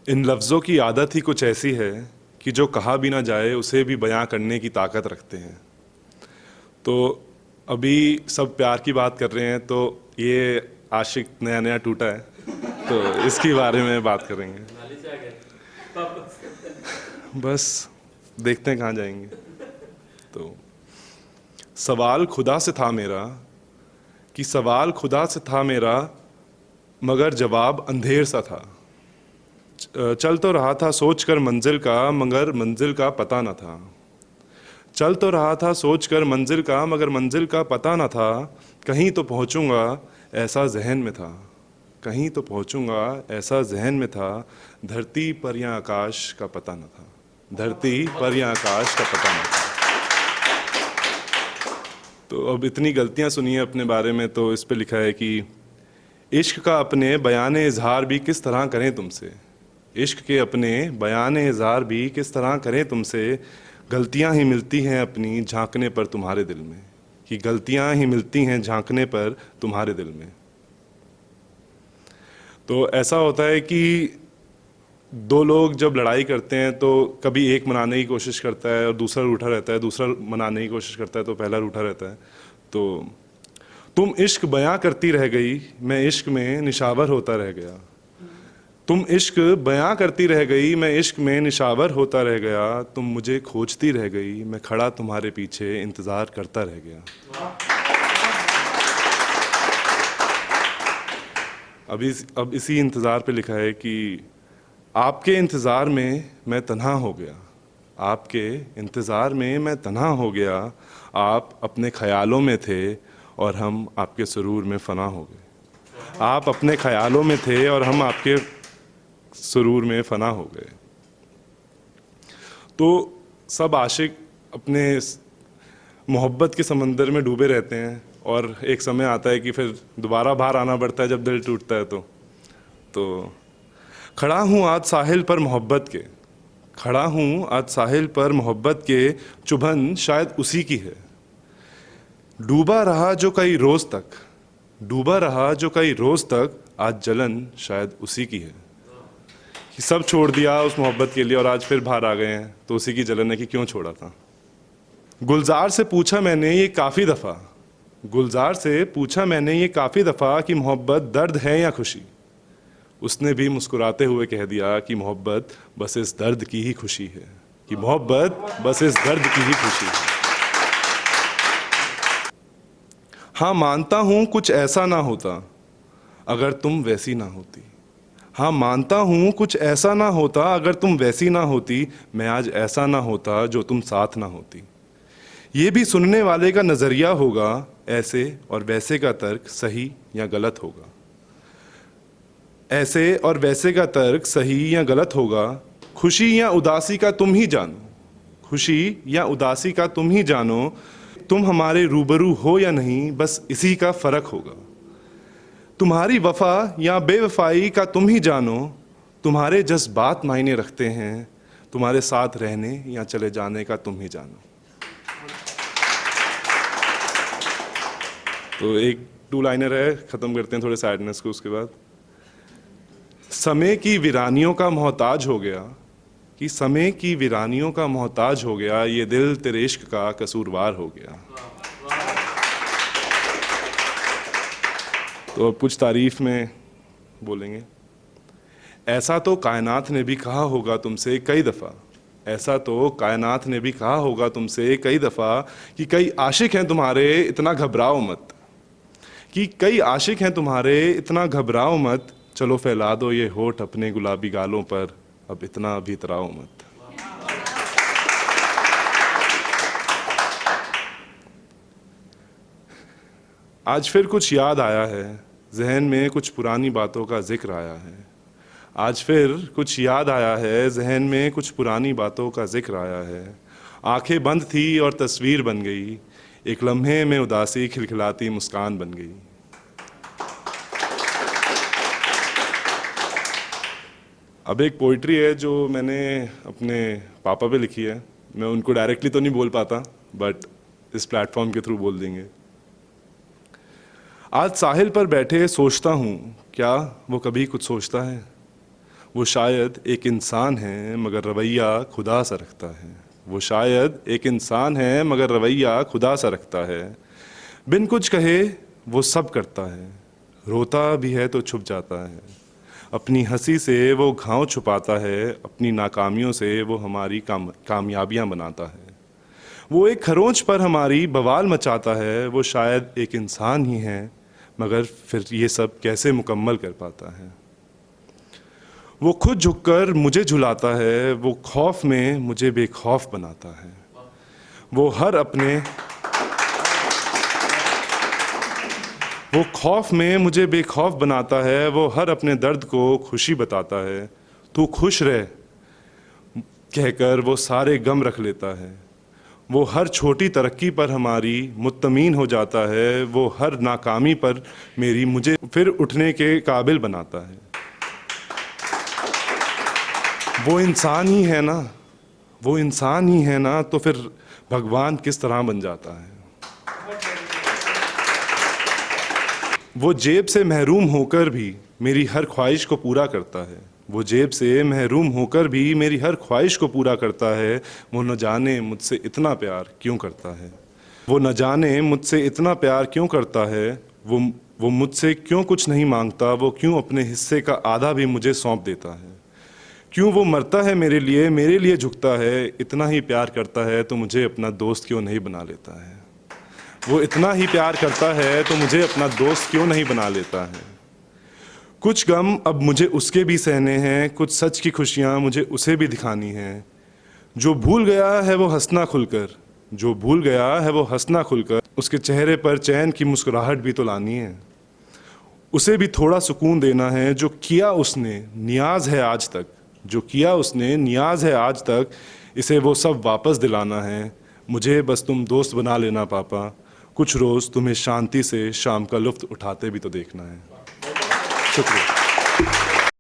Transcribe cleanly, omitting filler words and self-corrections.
इन लफ्ज़ों की आदत ही कुछ ऐसी है कि जो कहा भी ना जाए उसे भी बयां करने की ताकत रखते हैं। तो अभी सब प्यार की बात कर रहे हैं, तो ये आशिक नया नया टूटा है, तो इसके बारे में बात करेंगे। बस देखते हैं कहाँ जाएंगे। तो सवाल खुदा से था मेरा कि सवाल खुदा से था मेरा, मगर जवाब अंधेर सा था। चल तो रहा था सोच कर मंजिल का, मगर मंजिल का पता न था। चल तो रहा था सोच कर मंजिल का, मगर मंजिल का पता न था। कहीं तो पहुंचूंगा ऐसा जहन में था, कहीं तो पहुंचूंगा ऐसा जहन में था। धरती पर या आकाश का पता न था, धरती पर या आकाश का पता न था। तो अब इतनी गलतियां सुनिए अपने बारे में, तो इस पे लिखा है कि इश्क का अपने बयान इजहार भी किस तरह करें तुमसे, इश्क के अपने बयान इजहार भी किस तरह करें तुमसे। गलतियां ही मिलती हैं अपनी झांकने पर तुम्हारे दिल में, कि गलतियां ही मिलती हैं झांकने पर तुम्हारे दिल में। तो ऐसा होता है कि दो लोग जब लड़ाई करते हैं तो कभी एक मनाने की कोशिश करता है और दूसरा रूठा रहता है, दूसरा मनाने की कोशिश करता है तो पहला रूठा रहता है। तो तुम इश्क बयां करती रह गई, मैं इश्क में निशावर होता रह गया। तुम इश्क बयां करती रह गई, मैं इश्क में निशावर होता रह गया। तुम मुझे खोजती रह गई, मैं खड़ा तुम्हारे पीछे इंतज़ार करता रह गया। अब इसी इंतज़ार पे लिखा है कि आपके इंतज़ार में मैं तन्हा हो गया, आपके इंतज़ार में मैं तन्हा हो गया। आप अपने ख्यालों में थे और हम आपके सुरूर में फ़ना हो गए। आप अपने ख्यालों में थे और हम आपके सुरूर में फ़ना हो गए। तो सब आशिक अपने मोहब्बत के समंदर में डूबे रहते हैं और एक समय आता है कि फिर दोबारा बाहर आना पड़ता है जब दिल टूटता है। तो खड़ा हूँ आज साहिल पर मोहब्बत के, खड़ा हूँ आज साहिल पर मोहब्बत के, चुभन शायद उसी की है। डूबा रहा जो कई रोज़ तक, डूबा रहा जो कई रोज़ तक, आज जलन शायद उसी की है। कि सब छोड़ दिया उस मोहब्बत के लिए और आज फिर बाहर आ गए हैं, तो उसी की जलन है कि क्यों छोड़ा था। गुलजार से पूछा मैंने ये काफ़ी दफ़ा, गुलजार से पूछा मैंने ये काफ़ी दफ़ा कि मोहब्बत दर्द है या खुशी। उसने भी मुस्कुराते हुए कह दिया कि मोहब्बत बस इस दर्द की ही खुशी है, कि मोहब्बत बस इस दर्द की ही खुशी है। हाँ मानता हूँ कुछ ऐसा ना होता अगर तुम वैसी ना होती, हाँ मानता हूँ कुछ ऐसा ना होता अगर तुम वैसी ना होती। मैं आज ऐसा ना होता जो तुम साथ ना होती। ये भी सुनने वाले का नज़रिया होगा, ऐसे और वैसे का तर्क सही या गलत होगा, ऐसे और वैसे का तर्क सही या गलत होगा। खुशी या उदासी का तुम ही जानो, खुशी या उदासी का तुम ही जानो। तुम हमारे रूबरू हो या नहीं, बस इसी का फ़र्क होगा। तुम्हारी वफा या बेवफाई का तुम ही जानो, तुम्हारे जज्बात मायने रखते हैं। तुम्हारे साथ रहने या चले जाने का तुम ही जानो। तो एक टू लाइनर है, ख़त्म करते हैं थोड़े सैडनेस को उसके बाद। समय की वीरानियों का मोहताज हो गया, कि समय की वीरानियों का मोहताज हो गया, ये दिल तेरे इश्क का कसूरवार हो गया। तो अब कुछ तारीफ में बोलेंगे। ऐसा तो कायनात ने भी कहा होगा तुमसे कई दफ़ा, ऐसा तो कायनात ने भी कहा होगा तुमसे कई दफ़ा कि कई आशिक हैं तुम्हारे इतना घबराओ मत, कि कई आशिक हैं तुम्हारे इतना घबराओ मत। चलो फैला दो ये होठ अपने गुलाबी गालों पर, अब इतना भी इतराओ मत। आज फिर कुछ याद आया है, जहन में कुछ पुरानी बातों का जिक्र आया है। आज फिर कुछ याद आया है, जहन में कुछ पुरानी बातों का जिक्र आया है। आंखें बंद थी और तस्वीर बन गई, एक लम्हे में उदासी खिलखिलाती मुस्कान बन गई। अब एक पोइट्री है जो मैंने अपने पापा पे लिखी है। मैं उनको डायरेक्टली तो नहीं बोल पाता, बट इस प्लेटफॉर्म के थ्रू बोल देंगे। आज साहिल पर बैठे सोचता हूँ, क्या वो कभी कुछ सोचता है? वो शायद एक इंसान है मगर रवैया खुदा सा रखता है। वो शायद एक इंसान है मगर रवैया खुदा सा रखता है। बिन कुछ कहे वो सब करता है, रोता भी है तो छुप जाता है। अपनी हंसी से वो घाव छुपाता है, अपनी नाकामियों से वो हमारी कामयाबियां बनाता है। वो एक खरोंच पर हमारी बवाल मचाता है। वो शायद एक इंसान ही है मगर फिर ये सब कैसे मुकम्मल कर पाता है। वो खुद झुककर मुझे झुलाता है, वो खौफ में मुझे बेखौफ बनाता है। वो खौफ में मुझे बेखौफ बनाता है। वो हर अपने दर्द को खुशी बताता है। तू खुश रह कहकर वो सारे गम रख लेता है। वो हर छोटी तरक्की पर हमारी मुत्तमीन हो जाता है। वो हर नाकामी पर मुझे फिर उठने के काबिल बनाता है। वो इंसान ही है ना, वो इंसान ही है ना, तो फिर भगवान किस तरह बन जाता है। वो जेब से महरूम होकर भी मेरी हर ख्वाहिश को पूरा करता है। वो जेब से महरूम होकर भी मेरी हर ख्वाहिश को पूरा करता है। वो न जाने मुझसे इतना प्यार क्यों करता है। वो न जाने मुझसे इतना प्यार क्यों करता है। वो मुझसे क्यों कुछ नहीं मांगता। वो क्यों अपने हिस्से का आधा भी मुझे सौंप देता है। क्यों वो मरता है मेरे लिए झुकता है। इतना ही प्यार करता है तो मुझे अपना दोस्त क्यों नहीं बना लेता है। वो इतना ही प्यार करता है तो मुझे अपना दोस्त क्यों नहीं बना लेता है। कुछ गम अब मुझे उसके भी सहने हैं, कुछ सच की खुशियाँ मुझे उसे भी दिखानी हैं। जो भूल गया है वो हंसना खुलकर, जो भूल गया है वो हंसना खुलकर, उसके चेहरे पर चैन की मुस्कुराहट भी तो लानी है। उसे भी थोड़ा सुकून देना है। जो किया उसने नियाज है आज तक, जो किया उसने नियाज है आज तक, इसे वो सब वापस दिलाना है। मुझे बस तुम दोस्त बना लेना पापा, कुछ रोज़ तुम्हें शांति से शाम का लुत्फ़ उठाते भी तो देखना है। शुक्रिया।